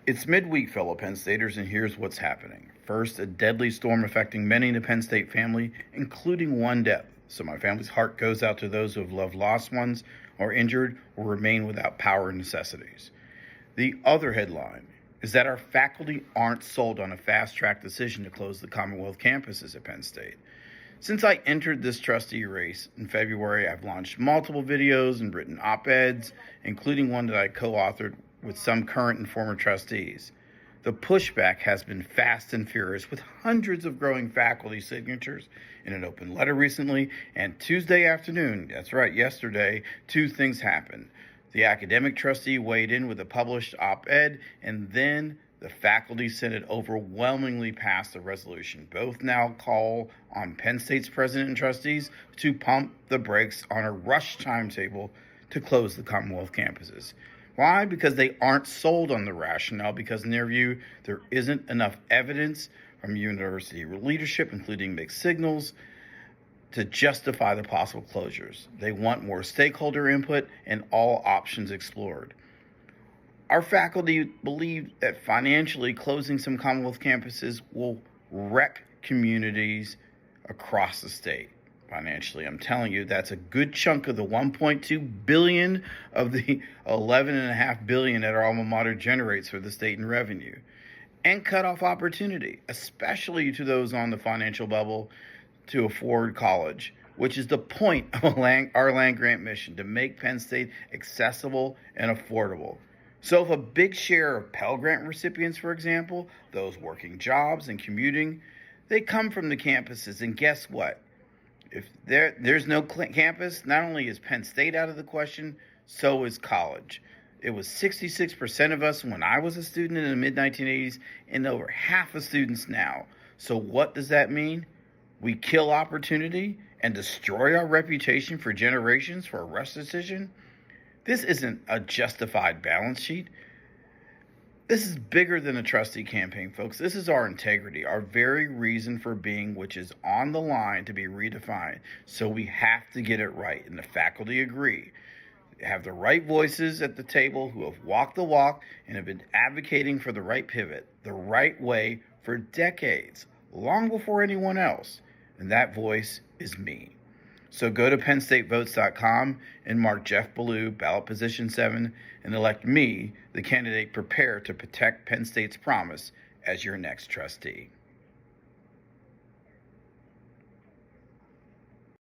It's midweek, fellow Penn Staters, and here's what's happening. First, a deadly storm affecting many in the Penn State family, including one death. So my family's heart goes out to those who have loved lost ones or injured or remain without power and necessities. The other headline is that our faculty aren't sold on a fast-track decision to close the Commonwealth campuses at Penn State. Since I entered this trustee race in February, I've launched multiple videos and written op-eds, including one that I co-authored with some current and former trustees. The pushback has been fast and furious, with hundreds of growing faculty signatures in an open letter recently, and Tuesday afternoon, that's right, yesterday, two things happened. The academic trustee weighed in with a published op-ed, and then the faculty senate overwhelmingly passed a resolution. Both now call on Penn State's president and trustees to pump the brakes on a rush timetable to close the Commonwealth campuses. Why? Because they aren't sold on the rationale, because in their view, there isn't enough evidence from university leadership, including mixed signals, to justify the possible closures. They want more stakeholder input and all options explored. Our faculty believe that financially closing some Commonwealth campuses will wreck communities across the state. Financially, I'm telling you, that's a good chunk of the $1.2 billion of the $11.5 billion that our alma mater generates for the state in revenue. And cut off opportunity, especially to those on the financial bubble, to afford college, which is the point of our land-grant mission, to make Penn State accessible and affordable. So if a big share of Pell Grant recipients, for example, those working jobs and commuting, they come from the campuses, and guess what? If there's no campus, not only is Penn State out of the question, so is college. It was 66% of us when I was a student in the mid-1980s, and over half of students now. So what does that mean? We kill opportunity and destroy our reputation for generations for a rush decision? This isn't a justified balance sheet. This is bigger than a trustee campaign, folks. This is our integrity, our very reason for being, which is on the line to be redefined. So we have to get it right, and the faculty agree. They have the right voices at the table who have walked the walk and have been advocating for the right pivot, the right way for decades, long before anyone else. And that voice is me. So go to PennStateVotes.com and mark Jeff Ballou, ballot position 7, and elect me, the candidate prepared to protect Penn State's promise, as your next trustee.